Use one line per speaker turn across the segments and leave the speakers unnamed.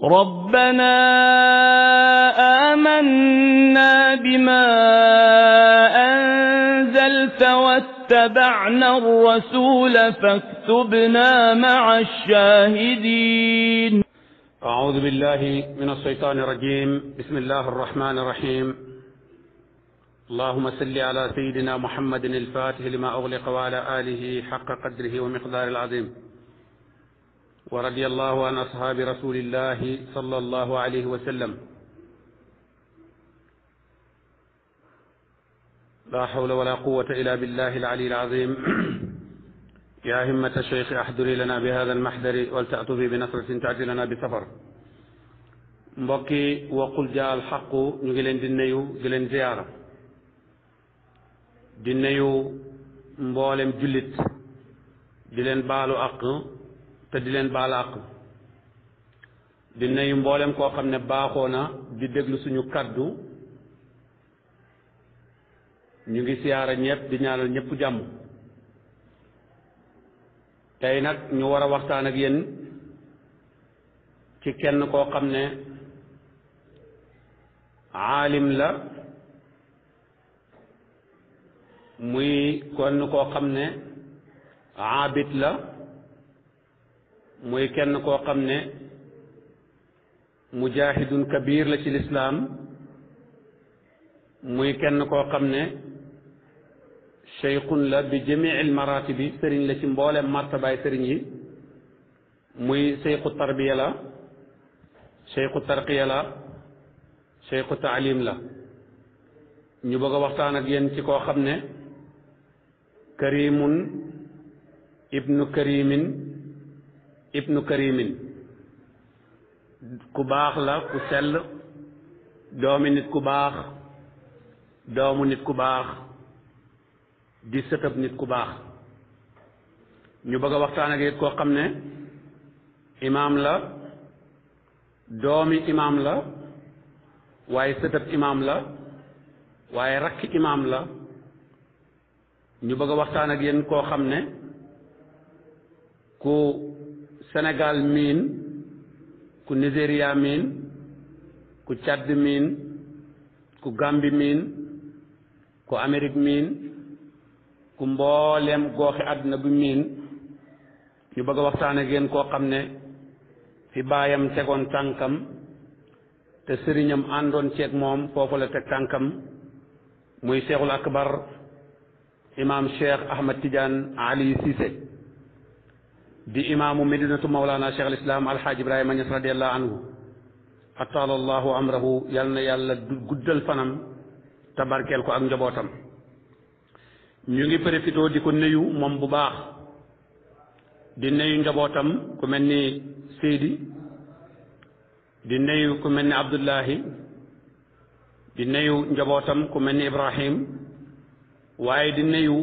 ربنا آمنا بما أنزلت واتبعنا الرسول فاكتبنا مع الشاهدين.
أعوذ بالله من الشيطان الرجيم. بسم الله الرحمن الرحيم. اللهم صل على سيدنا محمد الفاتح لما أغلق وعلى آله حق قدره ومقدار العظيم. ورضي الله عن أصحاب رسول الله صلى الله عليه وسلم. لا حول ولا قوة إلا بالله العلي العظيم. يا همة الشيخ أحضري لنا بهذا المحضر ولتأتوا بنصرة تأتي لنا بسفر. mbokki waqul jaa al xaqu ñu ngi leen di nuyu di leen ziyaara di nuyu mboolem jullit di leen baalu àq te di leen baal àq di nuyu mboolem koo xam ne baaxoo na di déglu suñu kaddu ñu ngi siyaara ñëpp di ñaanal ñëpp jàmm. tey nag ñu war a waxtaan ak yéen ci kenn koo xam ne aalim la, muy kenn koo xam ne aabid la, muy kenn koo xam ne mujahidun kabir la ci lislaam, muy kenn koo xam ne cheikhun la bi jamiil maratibi, sëriñ la ci mboolem martabaay sëriñ yi, muy cheikhu tarbiya la, cheikhu tarqiya la, cheikhu taalim la. ñu bëgg a waxtaan ak yéen ci koo xam ne karimun ibnu karimin ibnu karimin, ku baax la, ku sell, doomi nit ku baax, doomu nit ku baax, di sëtëb nit ku baax. ñu bëgg a waxtaan ak yéen koo xam ne imaam la, doomi imaam la, waaye sëtëb imaam la, waaye rakki imaam la. ñu bëgg a waxtaan ak yéen koo xam ne ku Sénégal miin, ku Nigéria miin, ku Tchad miin, ku Gambie miin, ku Amérique miin, ku mbooleem gooxi àdduna bi miin. ñu bëgg a waxtaan ak yéen koo xam ne fi baayam tegoon tànkam te sëriñam àndoon ceeg moom foofu la teg tànkam, muy cheikhul akbar imam cheikh Ahmad Tidiane Ali Cissé, di imaamu medinatu mawlana cheikh al islam alhaaj Ibrahima Niass radiallahu anhu ataala allahu amrahu. yal na yàlla guddal fanam te barkeel ko ak njabootam. ñu ngi profité di ko nuyu moom bu baax, di nuyu njabootam ku mel ni Seydi, di nuyu ku mel ni Abdullahi, di nuyu njabootam ku mel ni Ibrahim, waaye di nuyu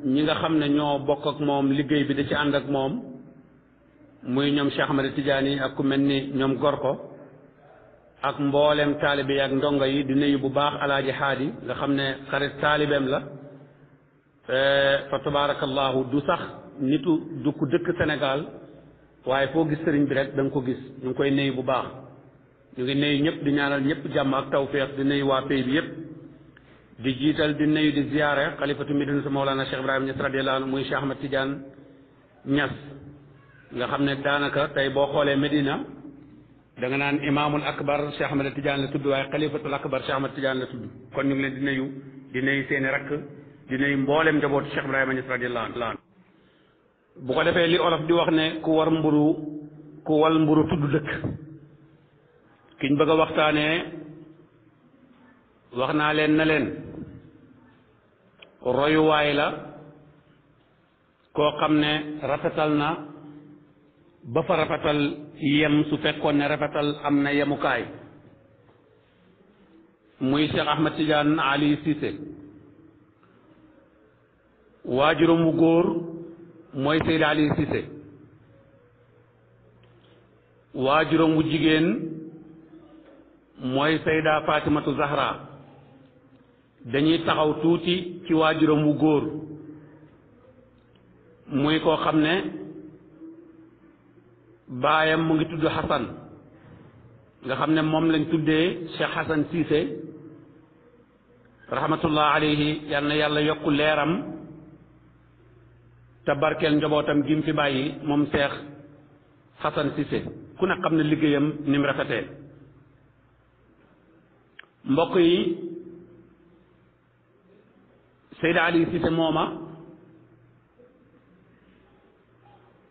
ñi nga xam ne ñoo bokk ak moom liggéey bi da ci ànd ak moom, muy ñoom Cheikh Ahmad Tidiane ak ku mel ni ñoom Gorko ak mboolem taalibe yi ak ndongo yi. di nuyu bu baax alaaji Haadi nga xam ne xarit taalibeem la, fa tabarakallahu du sax nitu du ku dëkk Sénégal, waaye foo gis sëriñ bi rek da nga ko gis. ñu ngi koy nuyu bu baax. ñu ngi nuyu ñëpp di ñaanal ñëpp jàmm ak tawféex. di nuyu waa pays bi yëpp, di jiital di nuyu di ziyaare xalifatu Medina Mawlana Cheikh Ibrahima Niass radiyallahu anhu, muy Cheikh Ahmad Tidiane Niass, nga xam ne daanaka tey boo xoolee Medina da nga naan imaamul akbar Cheikh Ahmad Tidiane la tudd, waaye xalifatul akbar Cheikh Ahmad Tidiane la tudd. kon ñu ngi leen di nuyu seeni rakk, di nuyu mboolem njabootu Cheikh Ibrahima Niass radiyallahu anhu. bu ko defee li olof di wax ne ku wal mburu tudd dëkk. kiñ bëgg a waxtaanee wax naa leen na leen royuwaay la, koo xam ne rafetal na ba fa rafetal yem su fekkoon ne rafetal am na yemukaay, muy Cheikh Ahmad Tidiane Ali Cissé. waajuram wu góor mooy Seydi Ali Cissé, waajuram wu jigéen mooy Sayda Fatimatu Zahra. dañuy taxaw tuuti ci waajuram wu góor, muy koo xam ne baayam mu ngi tudd Xasan, nga xam ne moom lañ tuddee Cheikh Hassan Cissé rahmatullah alayhi yal na yàlla yokku leeram te barkeel njabootam gi mu fi bàyyi moom Cheikh Hassan Cissé ku ne xam ne liggéeyam ni mu rafetee mbokk yi Seydi Ali Cissé mooma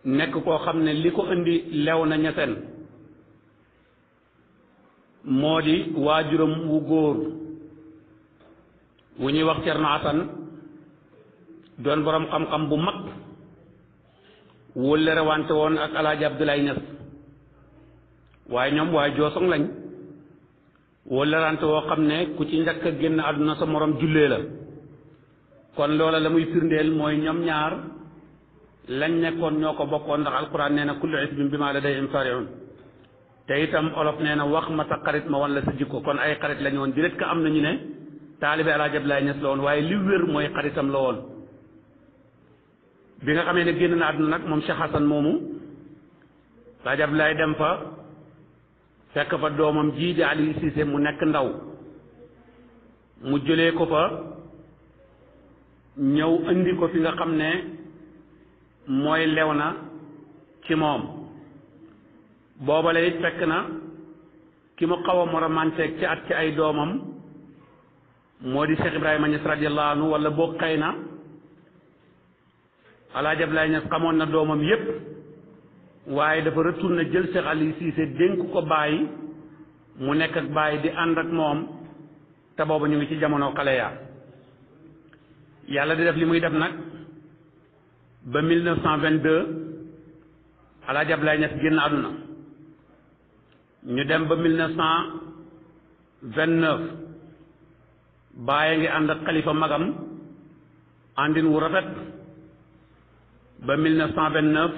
nekk koo xam ne li ko indi lew na ñeseen moo di waajuram wu góor wu ñuy wax Cerno Asan doon boroom xam-xam bu mag wóllëre wante woon ak Alaaji Abdoulaye Niass waaye ñoom waaye joosong lañ wóllërante woo xam ne ku ci njëkk a génn àdduna sa morom jullee la kon loola la muy firndeel mooy ñoom ñaar lañ nekkoon ñoo ko bokkoon ndax alquran nee na kullu isbin bi ma ladayhim fariun te itam olof nee na wax ma sa xarit ma wan la sa jikko kon ay xarit lañu woon direct que am na ñu ne taalibe Alaaji Abdoulaye Niass la woon waaye li wér mooy xaritam la woon bi nga xamee ne génn na àdduna nag moom Cheikh Hassan moomu Alaaji Abdoulaye dem fa fekk fa doomam jii di Ali Cissé mu nekk ndaw mu jëlee ko fa ñëw indi ko fi nga xam ne mooy lew na ci moom boobale it fekk na ki mu xaw a moromanteeg ci at ci ay doomam moo di Cheikh Ibrahima Niass radiyallahu anhu wala boo xëy na Alaaji Abdoulaye Niass xamoon na doomam yépp waaye dafa retourné jël Cheikh Ali Cissé dénk ko bàyyi mu nekk ak bàyyi di ànd ak moom te booba ñu ngi ci jamono xale yaa yàlla di def li muy def nag ba 1922 Alaaji Abdoulaye Niass génn àdduna ñu dem ba 1929 bàyyi ngi ànd ak xalifa magam àndin wu rafet ba 1929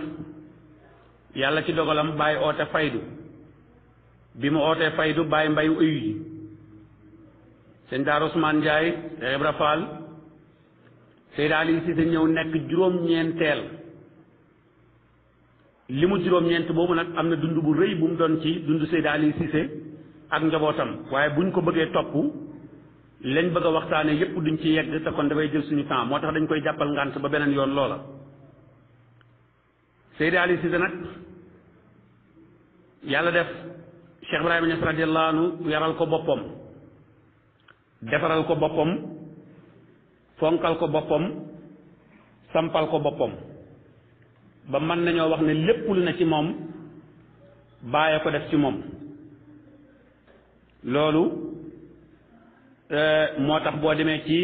yàlla ci dogalam bàyyi oote faydu bi mu ootee faydu bàyyi mbay uyu ji sëñ Daar Ousmane Ndiaye Cheikh Ibra Fall Seydi Ali Cissé ñëw nekk juróom-ñeenteel li mu juróom-ñeent boobu nag am na dund bu rëy bu mu doon ci dund Seydi Ali Cissé ak njabootam waaye buñ ko bëggee topp lañ bëgg a waxtaane yépp duñ ci yegg te kon dafay jël suñu temps moo tax dañ koy jàppal ngànt ba beneen yoon loola Seydi Ali Cissé nag yàlla def Cheikh Ibrahima Niass radiyallahu anhu yaral ko boppam defaral ko boppam fonkal ko boppam sampal ko boppam ba mën nañoo wax ne lépp lu ne ci moom bàyyi ko def ci moom loolu moo tax boo demee ci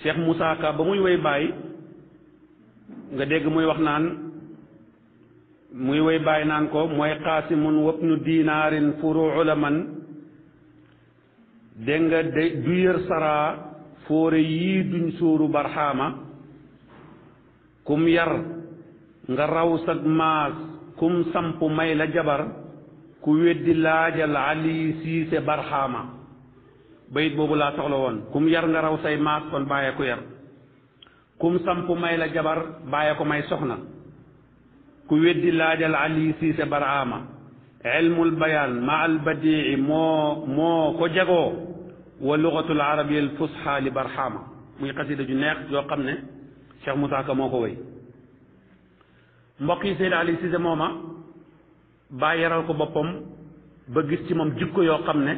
Cheikh Moussa Ka ba muy woy bàyyi nga dégg muy wax naan muy woy bàyyi naan ko mooy qaasimun wabnu dinaarin furuu laman dégg nga du yër saraa fóore yii duñ sóoru barxaama kum yar nga raw sag maas kum samp may la jabar ku weddi laajal Ali Cissé barxaama bayit boobu laa soxla woon kum yar nga raw say maas kon bàyyee ko yar kum samp may la jabar bàyyee ko may soxna ku weddi laajal Ali Cissé barxaama ilmul bayaan ma al badii moo ko jagoo wa lugatul arabiyya al fusha li barxaama muy xasida ju neex yoo xam ne Cheikh Moussa Ka moo ko wéy mbokk yi Seydi Ali Cissé mooma bàyyi yaral ko boppam ba gis ci moom jikko yoo xam ne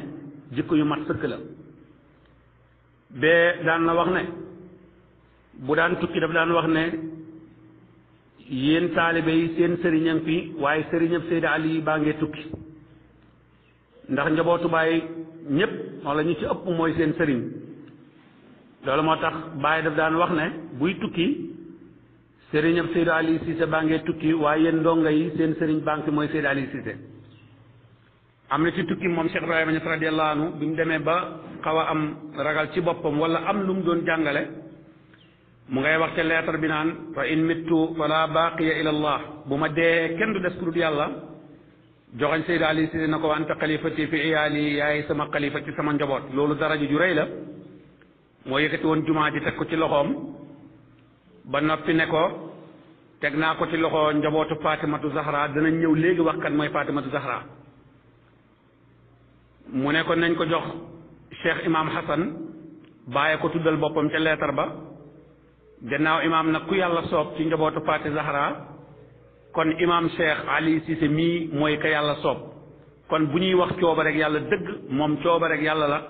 jikko yu mat sëkk la bee daan na wax ne bu daan tukki daf daan wax ne yéen taalibe yi seen sëriñam fi waaye sëriñam Seydi Ali baa ngee tukki ndax njabootu baay ñépp wala ñu ci ëpp mooy seen sëriñ loolu moo tax baay daf daan wax ne buy tukki sëriñam Seydi Ali Cissé baa ngee tukki waaye yéen ndongo yi seen sëriñ baa ngi fi mooy Seydi Ali Cissé am na ci tukki moom Cheikh Ibrahima Niass radiyallahu anhu bi mu demee ba xaw a am ragal ci boppam wala am lu mu doon jàngale mu ngay wax ca lettre bi naan fa in mittu fala baqiya ila allah bu ma dee kenn du des ku dul yàlla joxañ Seydi Ali Cissé na ko anta xalifati fi iyaali yaay sama xalifa ci sama njaboot loolu daraja ju rëy la moo yëkkati woon jumaa ji teg ko ci loxoom ba noppi ne ko teg naa ko ci loxo njabootu Fatimatu Zahra danañ ñëw léegi wax kan mooy Fatimatu Zahra mu ne ko nañ ko jox cheikh imam Hassan bàyyi ko tuddal boppam ca leetar ba gannaaw imam nag ku yàlla soob ci njabootu Faati Zahra kon imam cheikh Ali Cissé mii mooy ka yàlla soob kon bu ñuy wax cooba rek yàlla dëgg moom cooba rek yàlla la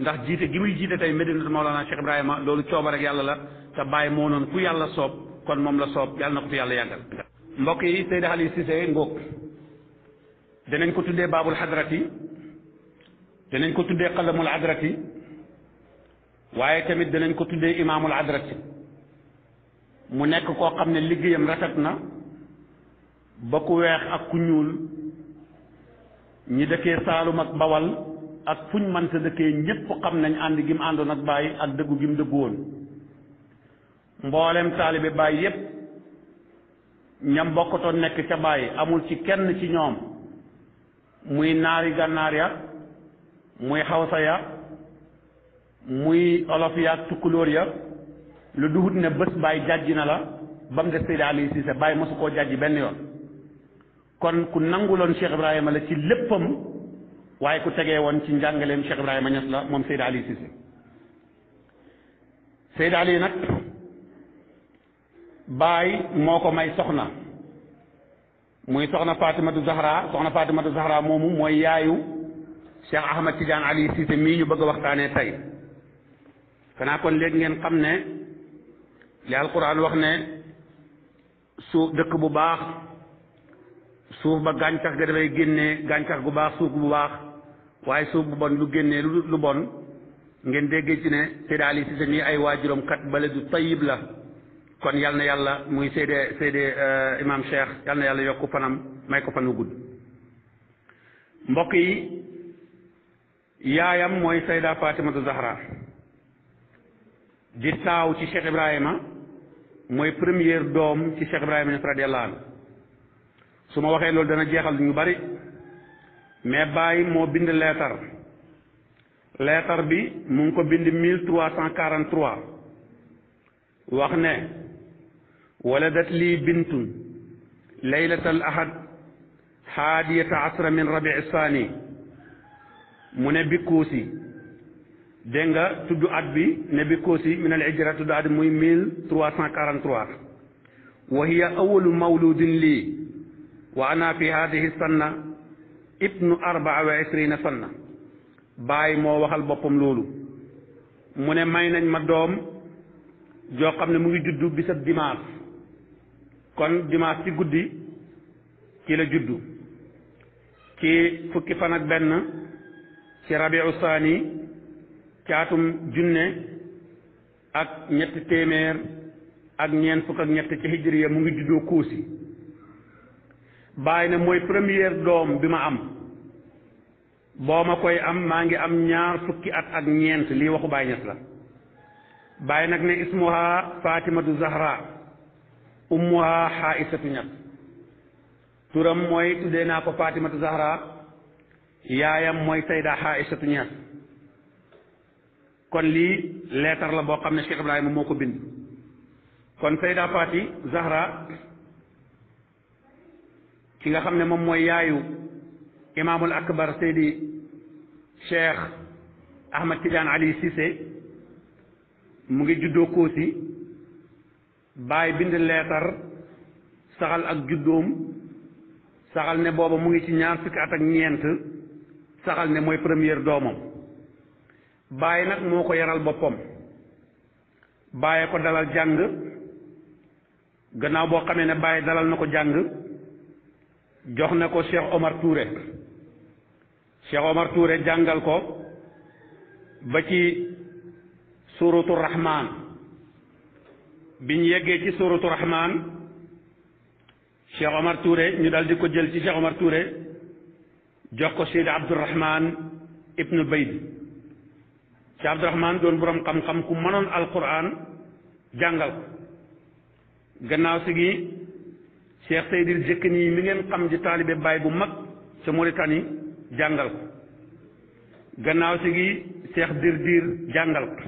ndax jiite gi muy jiite tey Medinatu Mawlana Cheikh Ibrahima loolu cooba rek yàlla la te bàyyi moo noonu ku yàlla soob kon moom la soob yàlla na ko fi yàlla yàggal mbokk yi Seydi Ali Cissé ngóog danañ ko tuddee baabul hadrati danañ ko tuddee qalamul hadrati waaye tamit danañ ko tuddee imaamul hadrati mu nekk koo xam ne liggéeyam rafet na ba ku weex ak ku ñuul ñi dëkkee Saalum ak Bawal ak fuñ mënta dëkkee ñépp xam nañ ànd gi mu àndoon ak Baay ak dëggu gi mu dëggu woon mboolem taalibe Baay yépp ñam bokkatoon nekk ca Baay amul ci kenn ci ñoom muy naari gànnaar ya muy xawsa ya muy olof ya ak tukkulóor ya lu duhut ne bés Baay jàjji na la ba mu des Seydi Ali Cissé Baay mosu koo jàjji benn yoon kon ku nanguloon Cheikh Ibrahima la ci léppam waaye ku tegee woon ci njàngaleem Cheikh Ibrahima Niass la moom Seydi Ali Cissé Seydi Ali nag Baay moo ko may soxna muy soxna Fatimatu Zahra moomu mooy yaayu Cheikh Ahmad Tidiane Ali Cissé mii ñu bëgg a waxtaanee tey xanaa kon léegi ngeen xam ne li alquran wax ne suuf dëkk bu baax suuf ba gàncax ga dafay génnee gàncax gu baax suuf bu baax waaye suuf bu bon lu génnee lu bon ngeen déggee ci ne Seydi Ali Cissé nii ay waajuram kat baladu tayyib la kon yal na yàlla muy Seydi imam Cheikh yal na yàlla yokk fanam may ko fan wu gudd mbokk yi yaayam mooy Sayda Fatimatu Zahra di taaw ci Cheikh Ibrahima mooy première doom ci Cheikh Ibrahima Niass radiyallahu anhu su ma waxee loolu dana jeexal ñu bari mais Baay moo bind leetar bi mu ngi ko bind 1343 wax ne waladat lii bintun laylatal ahad haadiyata asra min rabii saani mu ne bikkuusi dégg nga tudd at bi ne bikkuusi min al hijra tudd at muy 1343 wa hiya awalu mawludin lii wa ana fi hadihi sanna ibnu 24 sanna Baay moo waxal boppam loolu mu ne may nañ ma doom joo xam ne mu ngi juddu bisab dimanche kon dimanche ci guddi ci la juddu ci fukki fan ak benn ci rabiu saani ci atum junne ak ñetti téeméer ak ñeent fukk ak ñett ci hijriya mu ngi juddoo Kuusi Baay ne mooy première doom bi ma am boo ma koy am maa ngi am ñaar fukki at ak ñeent lii waxu Baay Ñas la Baay nag ne ismuha Fatimatu Zahra ummuha Xaaisatu Ñas turam mooy tuddee naa ko Fatimatu Zahra yaayam mooy Sayda Xaaisatu Ñas kon lii leetar la boo xam ne Cheikh Ibrahima moo ko bind kon Sayda Fati Zahra ki nga xam ne moom mooy yaayu imaamul akbar Seydi Cheikh Ahmad Tidiane Ali Cissé mu ngi juddoo Koosi Baay bind leetar saxal ak juddoom saxal ne booba mu ngi ci ñaar fukki at ak ñeent saxal ne mooy première doomam Baay nag moo ko yaral boppam Baay ko dalal jàng gannaaw boo xamee ne Baay dalal na ko jàng jox na ko Cheikh Omar Touré Cheikh Omar Touré jàngal ko ba ci suuratu Rahmaan biñ yeggee ci suuratu Rahmaan Cheikh Omar Touré ñu dal di ko jël ci Cheikh Omar Touré jox ko Seydi Abdourahman ibnu Bayd Cheikh Abdourahman doon borom xam-xam ku mënoon alquran jàngal ko gannaaw si gi Cheikh Seydil Jëkkëni mi ngeen xam di taalibe Baay bu mag ca Mauritanie jàngal ko gannaaw si gi Cheikh Dirdir jàngal ko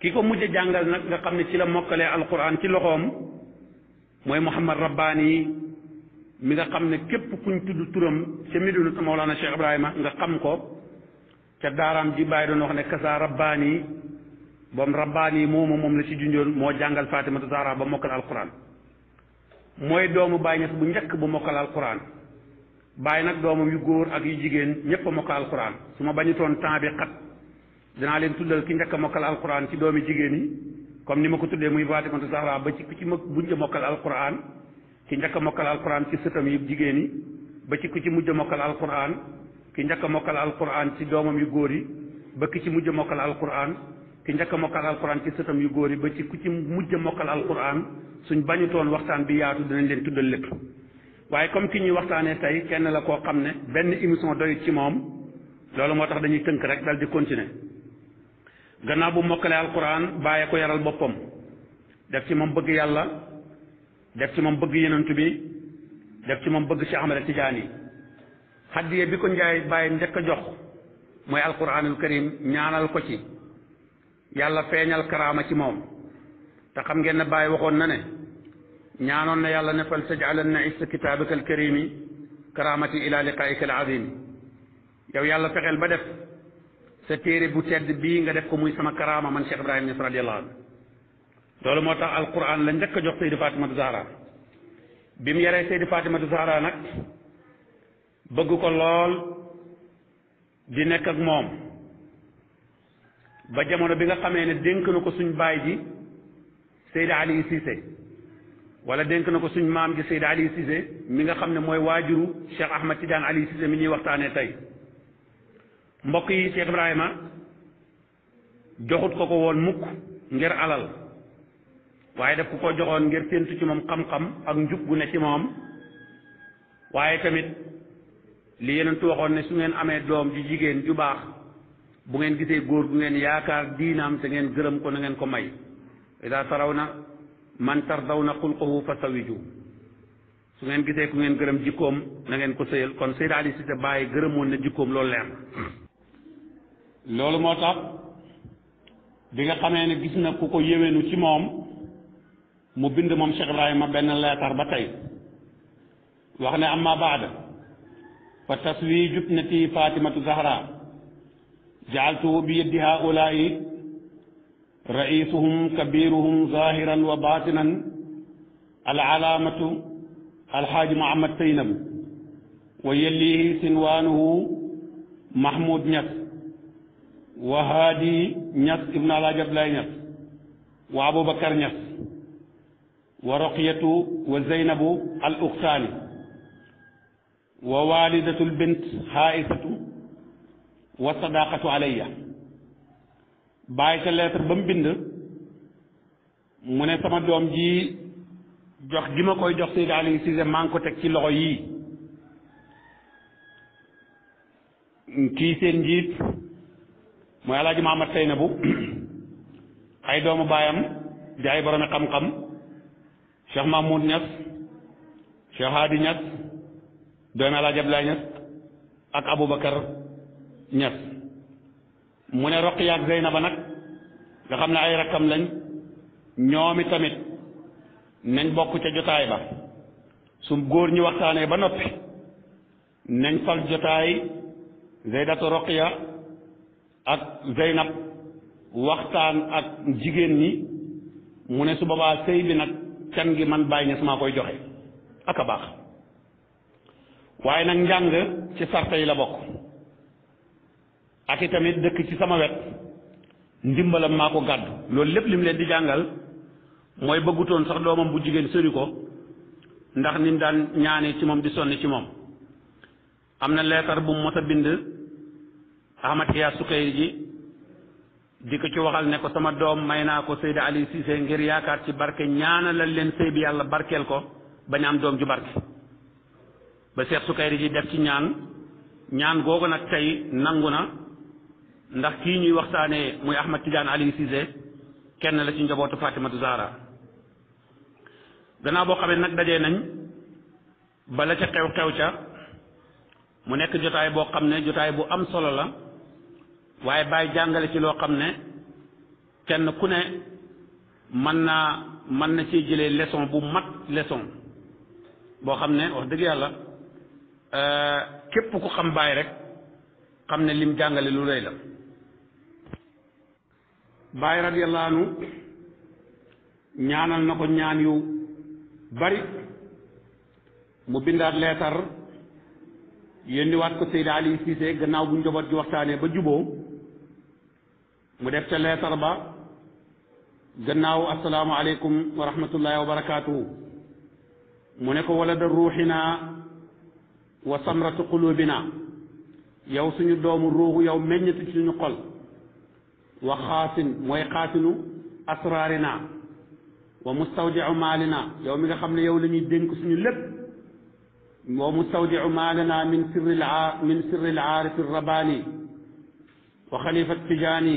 ki ko mujj jàngal nag nga xam ne ci la mokkalee alquran ci loxoom mooy Muhammad Rabbani mi nga xam ne képp kuñ tudd turam ca Medina Mawlana Cheikh Ibrahima nga xam ko ca daaraam ji bàyyi doon wax ne kasa rabbaani boom rabbaani moom la ci junjoon moo jàngal Fatimatu Zahra ba mokkal alquran mooy doomu Baay Ñas bu njëkk bu mokkal alquran Baay nag doomam yu góor ak yu jigéen ñépp a mokkal alquran su ma bañutoon temps bi xat dinaa leen tuddal ki njëkk a mokkal alquran ci doomi jigéen yi comme ni ma ko tuddee muy Fatimatu Zahra ba ci ku ci mujj a mokkal alquran ki njëkk a mokkal alquran ci sëtam yi jigéen yi ba ci ku ci mujj a mokkal alquran ki njëkk a mokkal alquran ci doomam yu góor yi ba ki ci mujj a mokkal alquran ki njëkk a mokkal alquran ci sëtam yu góor yi ba ci ku ci mujj a mokkal alquran suñ bañutoon waxtaan bi yaatu dinañ leen tuddal lépp waaye comme ki ñuy waxtaanee tey kenn la koo xam ne benn émission doyut ci moom loolu moo tax dañuy tënk rek dal di continuer gannaaw bu mokkalee alquran bàyyee ko yaral boppam def ci moom bëgg yàlla def ci moom bëgg yenentu bi def ci moom bëgg Cheikh Ahmad Tidiane yi xaddiye bi ko njaay bàyyi njëkk a jox mooy alquranul karim ñaanal ko ci yàlla feeñal karaama ci moom te xam ngeen ne bàyyi waxoon na ne ñaanoon na yàlla ne fal taj'alanna issa kitaabika alkarimi karaamati ila liqaa'ika alazim yow yàlla fexeel ba def sa téere bu tedd bii nga def ko muy sama karaama man Cheikh Ibrahima Niass radiyallahu anhu loolu moo tax alquran la njëkk a jox Seydi Fatimatu Zahra bi mu yaree Seydi Fatimatu Zahra nag bëgg ko lool di nekk ak moom ba jamono bi nga xamee ne dénk na ko suñ baay ji Seydi Ali Cissé wala dénk na ko suñ maam ji Seydi Ali Cissé mi nga xam ne mooy waajuru Cheikh Ahmad Tidiane Ali Cissé mi ñuy waxtaanee tey mbokk yi Cheikh Ibrahima joxut ko woon mukk ngir alal waaye daf ko joxoon ngir séentu ci moom xam-xam ak njub gu ne ci moom waaye tamit li yenentu waxoon ne su ngeen amee doom ju jigéen ju baax bu ngeen gisee góor gu ngeen yaakaar diinaam te ngeen gërëm ko na ngeen ko may ida tarawna man tardawna xulqahu fa sawiju su ngeen gisee ku ngeen gërëm jikkoom na ngeen ko sëyal kon Seydi Ali Cissé bàyyi gërëmoon na jikkoom loolu leer loolu moo tax bi nga xamee ne gis na ku ko yéwénu ci moom mu bind moom Cheikh Ibrahima benn leetar ba tey wax ne amma baada fa taswiju ibnati Fatimatu Zahra jaaltuhu bi yeddi haulaai raisuhum kabiruhum zahiran wa batinan alalaamatu alxaaji Muhammad Seynabu wa yellihi sinwaanuhu Mahmoud Niass wa Haadi Niass ibn Alaaji Abdoulaye Niass wa Aboubacar Niass wa Roqiyatu wa Zeynabu al Uxtaani wa walidatu l bint Xaaisatu wa sadaqatu alayya bàyyi ca lettre ba mu bind mu ne sama doom ji jox gi ma koy jox Seydi Ali Cissé maa ngi ko teg ci loxo yii kii seen njiit mooy Alaaji Muhammad Seynabu ay doomu baayam di ay boromi xam-xam Cheikh Mahmoud Niass Cheikh Hadi Niass doomi Alaaji Abdoulaye Niass ak Aboubacar Niass mu ne Roqiya ak Zeynaba nag nga xam ne ay rakkam lañ ñoomi tamit nañ bokk ca jotaay ba su góor ñi waxtaanee ba noppi nañ fal jotaay Zeydatu Roqiya ak Zeynab waxtaan ak jigéen ñi mu ne su boobaa sëy bi nag can gi man Baay Ñas maa koy joxe ak a baax waaye nag njàng ci sarta yi la bokk ak i tamit dëkk ci sama wet ndimbalam maa ko gàddu loolu lépp li mu leen di jàngal mooy bëggutoon sax doomam bu jigéen sori ko ndax ni mu daan ñaane ci moom di sonni ci moom am na leetar bu mu mos a bind Ahmad Hiya Sukayri ji di ko ci waxal ne ko sama doom may naa ko Seydi Ali Cissé ngir yaakaar ci barke ñaanalal leen sëy bi yàlla barkeel ko bañ am doom ju barke ba Cheikh Sukayri ji def ci ñaan googu nag tey nangu na ndax kii ñuy waxtaanee muy Ahmad Tidiane Ali Cissé kenn la ci njabootu Fatimatu Zahra gannaaw boo xamee nag dajee nañ bala ca xew-xew ca mu nekk jotaay boo xam ne jotaay bu am solo la waaye bàyyi jàngale ci loo xam ne kenn ku ne mën na ci jëlee leçon bu mat leçon boo xam ne wax dëgg yàlla képp ku xam Baay rek xam ne lim jàngale lu rëy la. Baay radiyallahu anhu ñaanal na ko ñaan yu bari mu bindaat leetar yónniwaat ko Seydi Ali Cissé gannaaw bu njaboot gi waxtaanee ba juboo mu def ca leetar ba gannaaw assalaamu aleykum wa rahmatullahi wa barakaatuhu mu ne ko walada ruuxina wa samratu qulubina yow suñu doomu ruuxu yow meññatu ci suñu xol wa xaasin mooy xaasinu asraarina wa mustawdiu maalina yow mi nga xam ne yow la ñuy dénk suñu lépp wa mustawdiu maalina min sirri al aarif rabbaani wa xalifa tijaani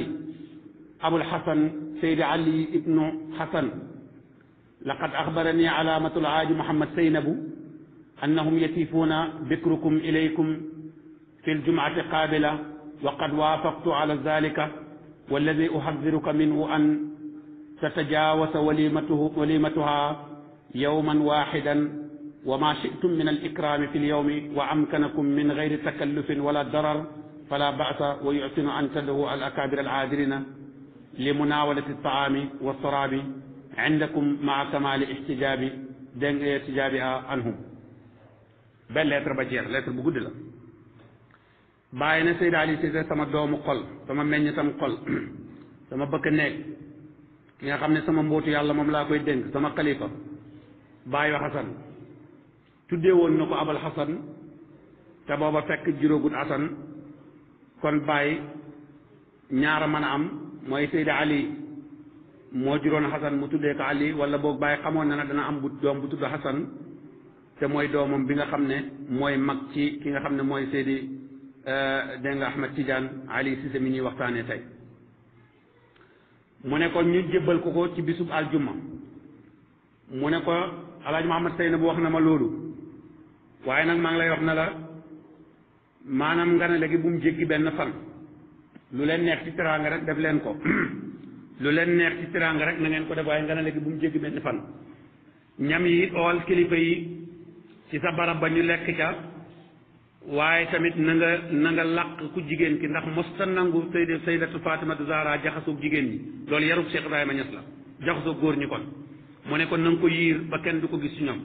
abul xasan Seydi Ali ibnu Xasan laqad axbarani alaamatul aaji Muhammad Seynabu annahum yatifuuna bikrukum ilaykum fi ljumcati qaabila wa qad waafaqtu ala zalika walladi uxadiruka minhu an tatajaawasa walimatuha yowman waaxidan wa ma shi'tum min alikraami fi lyowmi wa amkanakum min gayri takallufin wala darar fala ba'sa wa yu'sinu an tad'u al akaabir al aadirina li munaawalati altaami walsaraabi indakum maa kamaali ixtijaabi dégg nga ixtijaabi anhum benn lettre ba jeex lettre bu gudd la bàyyi na Seydi Ali Cissé sama doomu xol sama meññitam xol sama bëkk néeg ki nga xam ne sama mbootu yàlla moom laa koy dénk sama xalifa bàyyi wa Xasan tuddee woon na ko Abal Xasan te booba fekk juróogut Xasan kon bàyyi ñaara mën a am mooy Seydi Ali moo juróon Xasan mu tuddee ko Ali wala boog bàyyi xamoon na ne dana am doom bu tudd Xasan te mooy doomam bi nga xam ne mooy mag ci ki nga xam ne mooy Seydi dégg nga Ahmed Tidiane Ali Cissé mi ñuy waxtaanee tey mu ne ko ñu jébbal ko ko ci bisub aljuma mu ne ko Alaaji Muhammad Seynabu wax na ma loolu waaye nag maa ngi lay wax na la maanaam nga ne léegi bu mu jéggi benn fan lu leen neex ci teraanga rek def leen ko lu leen neex ci teraanga rek na ngeen ko def waaye nga ne léegi bu mu jéggi benn fan ñam yi ool kilifa yi ci sa barab ba ñu lekk ca waaye tamit na nga làq ku jigéen ki ndax mosta nangu Sayyidatu Fatimatu Zahra jaxasoog jigéen ñi loolu yarub Cheikh Ibrahima Niass la jaxasoog góor ñi kon mu ne kon na nga ko yiir ba kenn du ko gis ci ñoom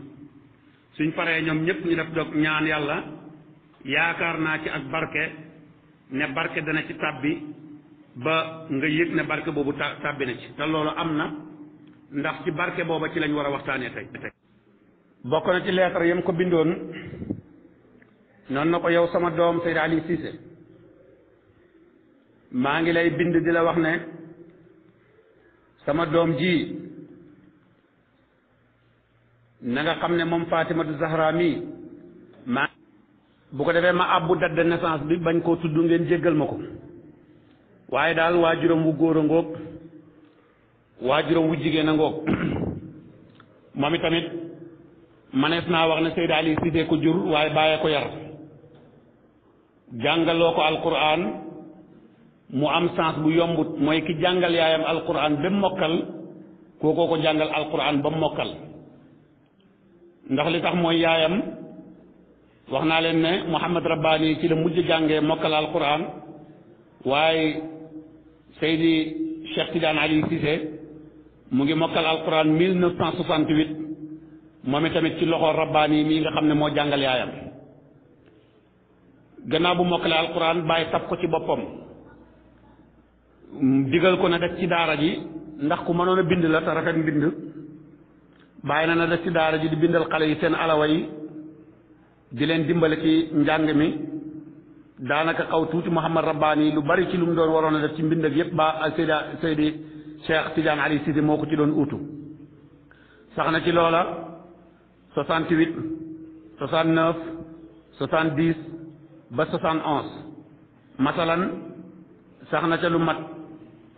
suñ paree ñoom ñëpp ñu def dog ñaan yàlla yaakaar naa ci ak barke ne barke dana ci tàbbi ba nga yëg ne barke boobu tàbbi na ci te loolu am na ndax ci barke booba ci lañ war a waxtaanee tey bokk na ci leetar yam ko bindoon noonu na ko yow sama doom Seydi Ali Cissé maa ngi lay bind di la wax ne sama doom ji na nga xam ne moom Fatimatu Zahra mi maa bu ko defee ma abbu date de naissance bi bañ koo tudd ngeen jéggal ma ko waaye daal waajuram wu góor a ngoog waajuram wu jigéen a ngoog moom itamit manees naa wax ne Seydi Ali Cissé ko jur waaye bàyyee ko yar jàngaloo ko alquran mu am sens bu yombut mooy ki jàngal yaayam alquran ba mokkal kookoo ko jàngal alquran ba mokkal ndax li tax mooy yaayam wax naa leen ne Muhammad Rabbani ci la mujj jàngee mokkal alquran waaye Seydi Cheikh Tidiane Ali Cissé mu ngi mokkal alquran 1968 moom itamit ci loxo Rabbani mii nga xam ne moo jàngal yaayam gannaaw bu mokkale alquran bàyyi tab ko ci boppam digal ko na def ci daara ji ndax ku mënoon a bind la te rafet mbind bàyyi na def ci daara ji di bindal xale yi seen alawa yi di leen dimbale ci njàng mi daanaka xaw tuuti Muhammad Rabbani lu bari ci lu mu doon waroon a def ci mbind ak yépp ba Seydi Cheikh Tidiane Ali Cissé moo ko ci doon uutu sax na ci loola 68 69 70 ba 71 masalan sax na ca lu mat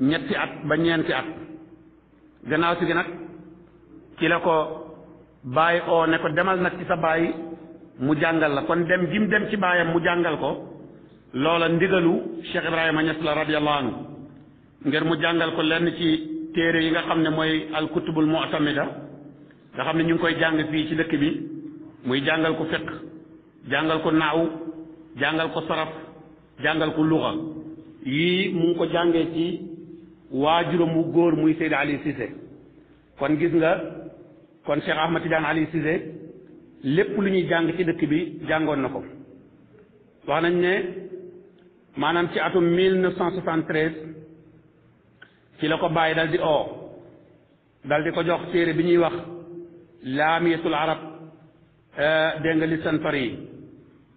ñetti at ba ñeenti at gannaaw si gi nag ci la ko bàyyi oo ne ko demal nag ci sa bàyyi mu jàngal la kon dem jim dem ci baayam mu jàngal ko loola ndigalu Cheikh Ibrahima Niass la radiyallahu anhu ngir mu jàngal ko lenn ci téere yi nga xam ne mooy al kutubul mu'tamida nga xam ne ñu ngi koy jàng fii ci dëkk bi muy jàngal ko fiqh jàngal ko naaw jàngal ko saraf jàngal ko luxa yii mu ngi ko jàngee ci waajuram wu góor muy Seydi Ali Cissé kon gis nga kon Cheikh Ahmad Tidiane Ali Cissé lépp lu ñuy jàng ci dëkk bi jàngoon na ko wax nañ ne maanaam ci atum 1973 ci la ko bàyyi dal di dal di ko jox téere bi ñuy wax laamiyatul arab dégg nga lisan fari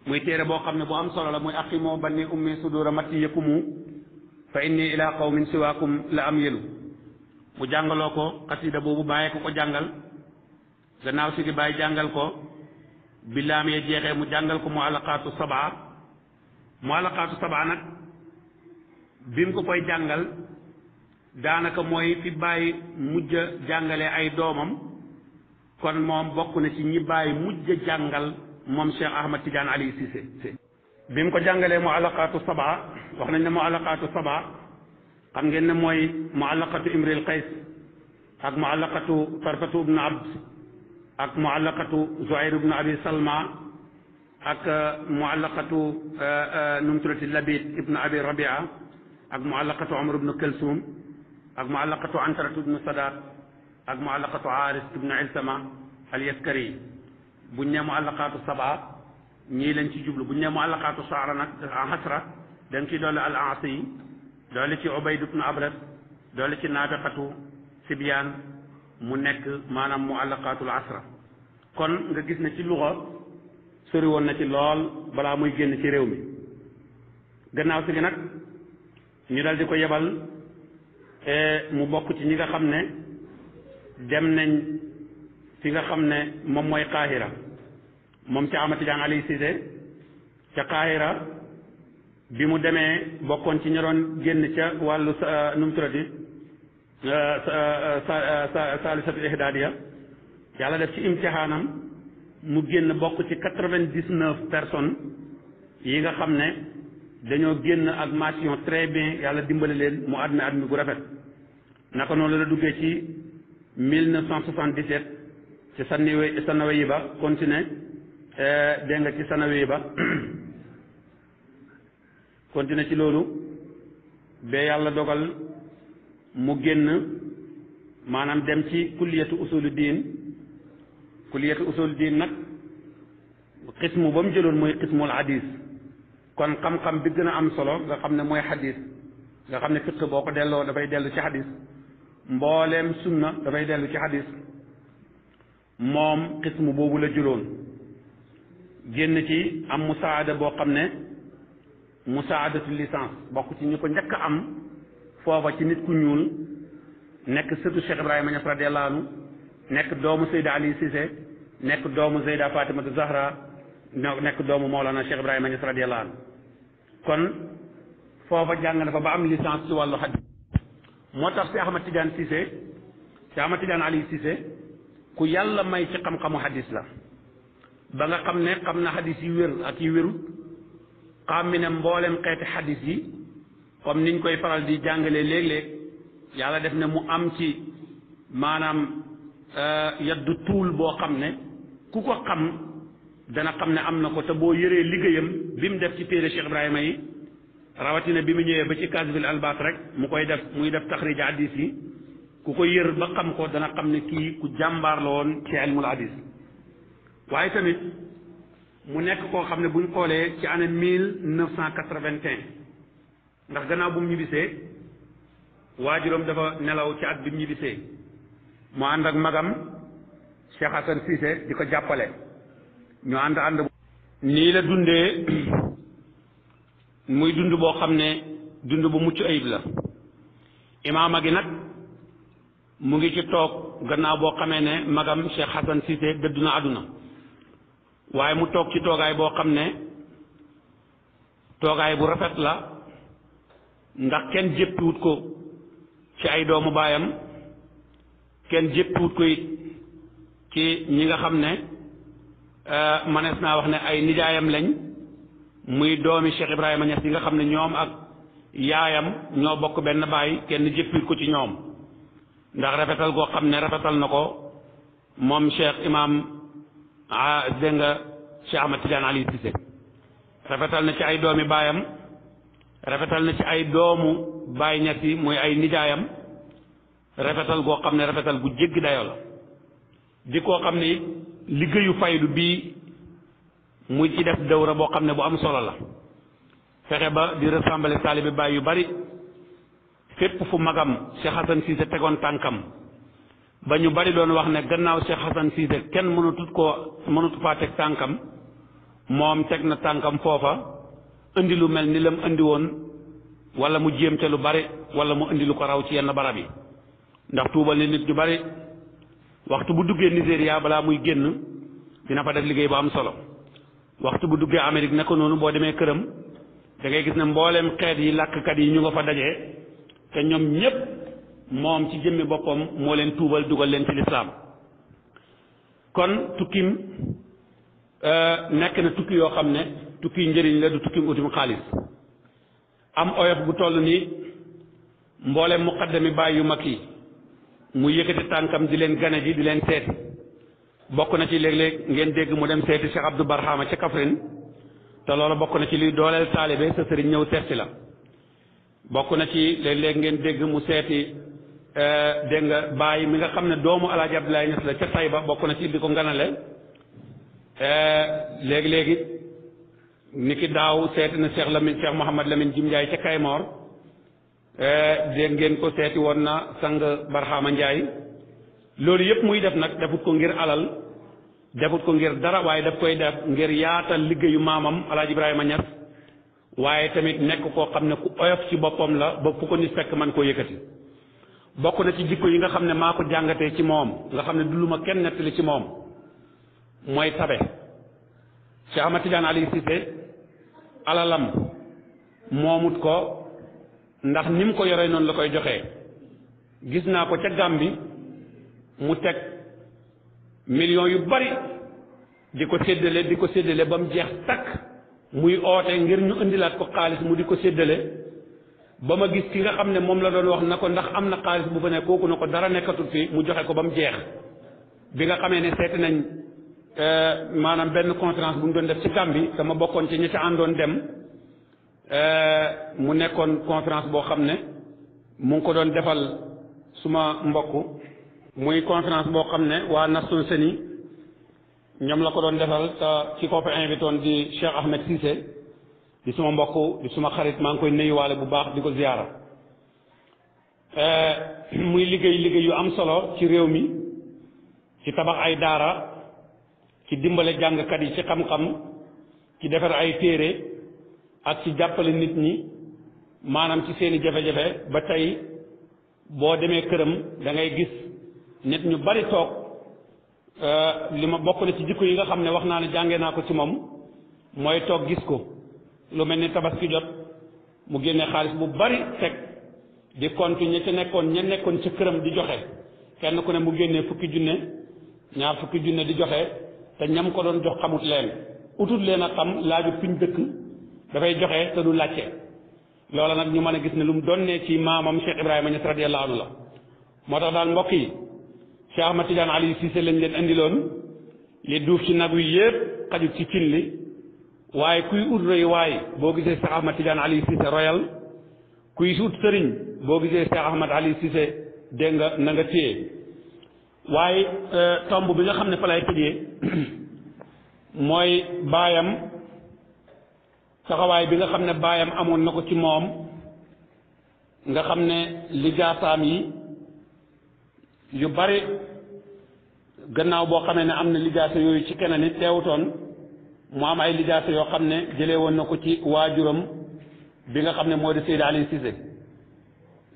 muy téere boo xam ne bu am solo la muy aqimoo banni ummi sudura matti yëkkumu fa inni ila qawmin siwaakum la am yelu mu jàngaloo ko xasida boobu bàyyee ko jàngal gannaaw si gi bàyyi jàngal ko bi laamiya jeexee mu jàngal ko muallaqaatu sabaa nag bi mu ko koy jàngal daanaka mooy fi bàyyi mujj jàngale ay doomam kon moom bokk na ci ñi bàyyi mujj jàngal moom Cheikh Ahmad Tidiane Ali Cissé bi mu ko jàngalee muallaqaatu sabaa wax nañ ne muallaqaatu sabaa xam ngeen ne mooy muallaqatu imril qays ak muallaqatu tarfatu ibnu abd ak muallaqatu zuhayr ibnu abi salma ak muallaqatu numturati labid ibnu abi rabia ak muallaqatu umar ibnu kalsum ak muallaqatu antaratu ibnu sadat ak muallaqatu haris ibnu ilsama al yaskari buñ ne muallaqatu sabaa ñii lañ ci jublu buñ ne muallaqatu saara nag hasra dañ ci dolli al ansi doole ci ubayd ibnu abrat doole ci naabiqatu sibyaan mu nekk maanaam muallaqatul asra kon nga gis ne ci luxa sori woon na ci lool balaa muy génn ci réew mi gannaaw si gi nag ñu dal di ko yebal mu bokk ci ñi nga xam ne dem nañ fi nga xam ne moom mooy Qahira moom ci Ahmad Tidiane Ali Cissé ca Qahira bi mu demee bokkoon ci ña doon génn ca wàllu nu mu tuddati saalisatu ihdaadiya yàlla def ci imtihaanam mu génn bokk ci 99 personnes yi nga xam ne dañoo génn ak mention très bien yàlla dimbali leen mu admis gu rafet naka noonu la duggee ci 1977 ci sanawe yi ba continué dégg nga ci sanawe yi ba continué ci loolu ba yàlla dogal mu génn maanaam dem ci kulliyatu usulu diin nag xismu ba mu jëloon mooy xismul hadis kon xam-xam bi gën a am solo nga xam ne mooy hadis nga xam ne fiq boo ko delloo dafay dellu ci hadis mbooleem sunna dafay dellu ci hadis moom xismu boobu la jëloon génn ci am musaada boo xam ne musaadatu licence bokk ci ñu ko njëkk a am foofa ci nit ku ñuul nekk sëtu Cheikh Ibrahima Niass radiyallahu anhu nekk doomu Seyda Ali Cissé nekk doomu Zeyda Fatimatu Zahra nekk doomu Mawlana Cheikh Ibrahima Niass radiyallahu anhu kon foofa jàng na fa ba am licence ci wàllu hadis moo tax si Ahmad Tidiane Cissé si Ahmad Tidiane Ali Cissé ku yàlla may ci xam-xamu hadis la ba nga xam ne xam na hadis yi wér ak yi wérut xam mi ne mboolem xeeti hadis yi comme niñ koy faral di jàngalee léeg-léeg yàlla def ne mu am ci maanaam yaddu tuul boo xam ne ku ko xam dana xam ne am na ko te boo yëree liggéeyam bi mu def ci téere Cheikh Ibrahima yi rawatina bi mu ñëwee ba ci Kasbil Albas rek muy def taxrij hadis yi ku ko yër ba xam ko dana xam ne kii ku jàmbaar la woon ci ilmul hadis waaye tamit mu nekk koo xam ne buñ xoolee ci année 1981 ndax gannaaw bu mu ñibbisee waajuram dafa nelaw ci at bi mu ñibbisee mu ànd ak magam Cheikh Hassan Cissé di ko jàppale ñu ànd nii la dundee muy dund boo xam ne dund bu mucc ayib la imaama gi nag mu ngi ci toog gannaaw boo xamee ne magam Cheikh Hassan Cissé dëddu na àdduna waaye mu toog ci toogaay boo xam ne toogaay bu rafet la ndax kenn jéppiwut ko ci ay doomu baayam kenn jéppiwut ko it ci ñi nga xam ne manees naa wax ne ay nijaayam lañ muy doomi Cheikh Ibrahima Niass yi nga xam ne ñoom ak yaayam ñoo bokk benn baay kenn jéppiwut ko ci ñoom ndax rafetal goo xam ne rafetal na ko moom Cheikh Imam dégg nga Cheikh Ahmad Tidiane Ali Cissé rafetal na ci ay doomi baayam rafetal na ci ay doomu baay ñett yi muy ay nijaayam rafetal goo xam ne rafetal gu jéggi dayoo la di koo xam ne it liggéeyu faydu bii muy ci def dawra boo xam ne bu am solo la fexe ba di rassembler taalibe baay yu bari fépp fu magam Cheikh Hassan Cissé tegoon tànkam ba ñu bari doon wax ne gannaaw Cheikh Hassan Cissé kenn mënatu faa teg tànkam moom teg na tànkam foofa indi lu mel ni lam indi woon wala mu jéem ca lu bari wala mu indi lu ko raw ci yenn barab yi ndax tuubal ni nit ñu bari waxtu bu duggee Nigéria balaa muy génn dina fa def liggéey bu am solo waxtu bu duggee Amérique naka noonu boo demee këram da ngay gis ne mbooleem xeet yi làkkat yi ñu nga fa dajee te ñoom ñépp moom ci jëmmi boppam moo leen tuubal dugal leen ci lislaam kon tukkim nekk na tukki yoo xam ne tukki njëriñ la du tukkim utum xaalis am oyof bu toll nii mbooleem muqaddami baay yu mag yi mu yëkkati tànkam di leen gane ji di leen seeti bokk na ci léeg-léeg ngeen dégg mu dem seeti Cheikh Abdou Barhama ca Kaffrine te loolu bokk na ci liy dooleel taalibe sa sëriñ ñëw seet si la bokk na ci léeg-léeg ngeen dégg mu seeti dégg nga baay mi nga xam ne doomu Alaaji Abdoulaye Niass la ca Taïba bokk na ci di ko nganale léegi-léegi ni ki daaw seeti na Cheikh Mouhamad Lamine Jim Ndiaye ca Kaymoor dégg ngeen ko seeti woon na sang Barhama Ndiaye loolu yëpp muy def nag defut ko ngir alal defut ko ngir dara waaye daf koy def ngir yaatal liggéeyu maamam Alaaji Ibrahima Niass waaye tamit nekk koo xam ne ku oyof ci boppam la ba fu ko nit fekk man koo yëkkati bokk na ci jikko yi nga xam ne maa ko jàngatee ci moom nga xam ne du lu ma kenn nettali ci moom mooy tabe Cheikh Ahmad Tidiane Ali Cissé alalam moomut ko ndax ni mu ko yoree noonu la koy joxee gis naa ko ca Gàmbi mu teg millions yu bari di ko séddale ba mu jeex takk muy oote ngir ñu indilaat ko xaalis mu di ko séddale ba ma gis ki nga xam ne moom la doon wax na ko ndax am na xaalis bu fa ne kooku na ko dara nekkatul fii mu joxe ko ba mu jeex bi nga xamee ne seeti nañ maanaam benn conférence bu ñu doon def ci Gàmbi dama bokkoon ci ñi ca àndoon dem mu nekkoon conférence boo xam ne mu ngi ko doon defal suma mbokk muy conférence boo xam ne waa Nations Unies ñoom la ko doon defal te ci ko fa invité woon di Cheikh Ahmed Cissé di suma mbokk di suma xarit maa ngi koy nuyuwaale bu baax di ko ziyaara muy liggéey yu am solo ci réew mi ci tabax ay daara ci dimbale jàngkat yi ci xam-xam ci defar ay téere ak ci jàppale nit ñi maanaam ci seeni jafe-jafe ba tey boo demee këram da ngay gis nit ñu bari toog li ma bokk na ci jikko yi nga xam ne wax naa ne jàngee naa ko ci moom mooy toog gis ko lu mel ni tabaski jot mu génne xaalis bu bari teg di compte ña nekkoon ca këram di joxe kenn ku ne mu génnee fukki junne ñaar fukki junne di joxe te ñam ko doon jox xamut leen utut leen a xam laajut fi ñu dëkk dafay joxe te du laajte loola nag ñu mën a gis ne lu mu donnee ci maamam Cheikh Ibrahima Niass radiyallahu anhu la moo tax daal mbokk yi Cheikh Ahmad Tidiane Ali Cissé lañ leen indiloon li duuf ci nag wi yépp xajut ci cin li waaye kuy ut roy waay boo gisee Cheikh Ahmad Tidiane Ali Cissé royal kuy ut sëriñ boo gisee Cheikh Ahmad Ali Cissé dégg nga na nga téye waaye tomb bi nga xam ne fa lay tëjee mooy baayam taxawaay bi nga xam ne baayam amoon na ko ci moom nga xam ne lijaasaam yi yu bari gannaaw boo xamee ne am na lijaasa yooyu ci keneen it teewutoon mu am ay lijaasa yoo xam ne jëlee woon na ko ci waajuram bi nga xam ne moo di Seydi Ali Cissé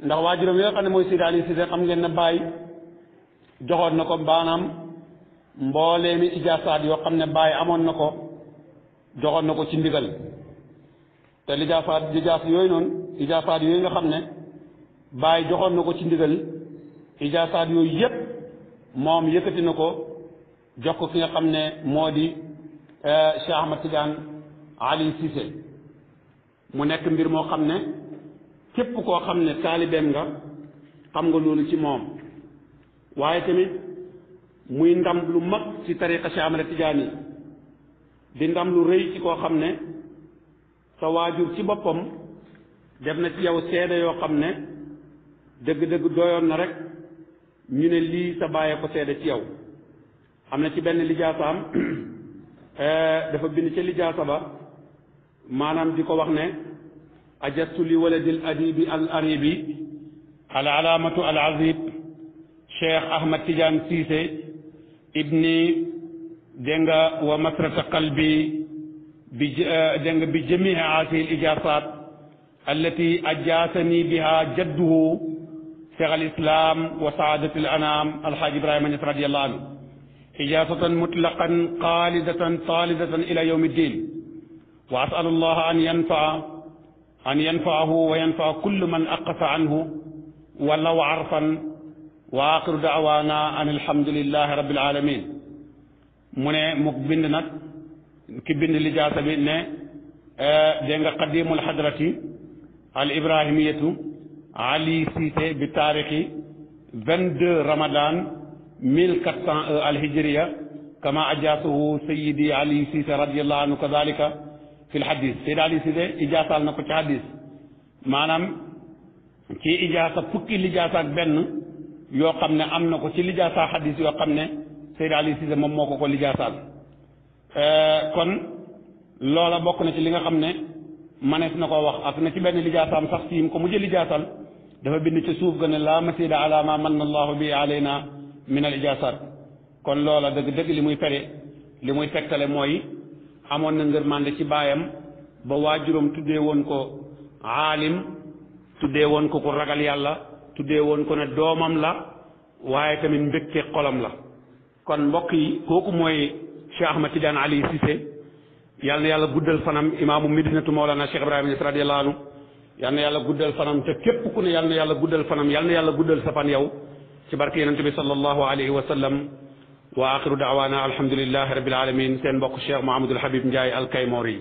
ndax waajuram yi nga xam ne mooy Seydi Ali Cissé xam ngeen ne baay joxoon na ko maanaam mbooleemi ijaasaat yoo xam ne baay amoon na ko joxoon na ko ci ndigal te lijaas yooyu noonu ijaasaat yooyu nga xam ne baay joxoon na ko ci ndigal ijaasaat yooyu yépp moom yëkkati na ko jox ko ki nga xam ne moo di Cheikh Ahmad Tidiane Ali Cissé mu nekk mbir moo xam ne képp koo xam ne taalibeem nga xam nga loolu ci moom waaye tamit muy ndam lu mag ci tariqa Cheikh Ahmad Tidiane di ndam lu rëy ci koo xam ne sa waajur ci boppam def na ci yow seede yoo xam ne dëgg-dëgg doyoon na rek ñu ne lii sa bàyyee ko seede ci yow. am na ci benn lijaasaam dafa bind ca lijaasa ba maanaam di ko wax ne ajastu li waladil adibi al aribi al alaamatu al azib Cheikh Ahmad Tidiane Cissé ibni dégg nga wa masrata qalbi bi dégg nga bi jamii haasihi al ijaasaat allati ajaasani biha jadduhu Cheikh al Islam wa saadati al anam alhaaj Ibrahima Niass radiyallahu anhu ijaasatan mutlaqan xaalidatan taalidatan ila yawmi ddin wa asalu allah an yanfaahu wa yanfaa kullu man aqasa anhu walaw arfan wa axiru daawaana an alhamdulillahi rabbil alamin mu ne mu bind nag ki bind lijaasa bi ne dégg nga qadimul hadrati al ibrahimiyatu Ali Cissé bi taarixi 22 Ramadan 1401 al hijriya kama ajaasahu sayyidi Ali Cissé radiyallahu anhu kadhalika fi l hadis Seydi Ali Cissé ijaasaal na ko ci hadis maanaam ci ijaasa fukki lijaasa ak benn yoo xam ne am na ko ci lijaasa hadis yoo xam ne Seydi Ali Cissé moom moo ko lijaasaal kon loola bokk na ci li nga xam ne manees na koo wax ak na ci benn lijaasaam sax siim ko mujj lijaasal dafa bind ci suuf ga ne la masida ala ma manna allahu bi alayna min al ijaasaat kon loola dëgg-dëgg li muy fere li muy tegtale mooy amoon na ngërmande ci baayam ba waajuram tuddee woon ko aalim tuddee woon ko ku ragal yàlla tuddee woon ko ne doomam la waaye tamit mbégte xolam la kon mbokk yi kooku mooy Cheikh Ahmad Tidiane Ali Cissé yal na yàlla guddal fanam imaamu Medinatu Mawlana Cheikh Ibrahima Niass radiyallahu anhu yal na yàlla guddal fanam te képp ku ne yal na yàlla guddal fanam yal na yàlla guddal sa fan yow ci barke yonent bi sallallahu alayhi wa sallam wa axiru daawaana alhamdulillahi rabbil alamin seen mbokk Cheikh Mouhamadul Habib Ndiaye al Kaymori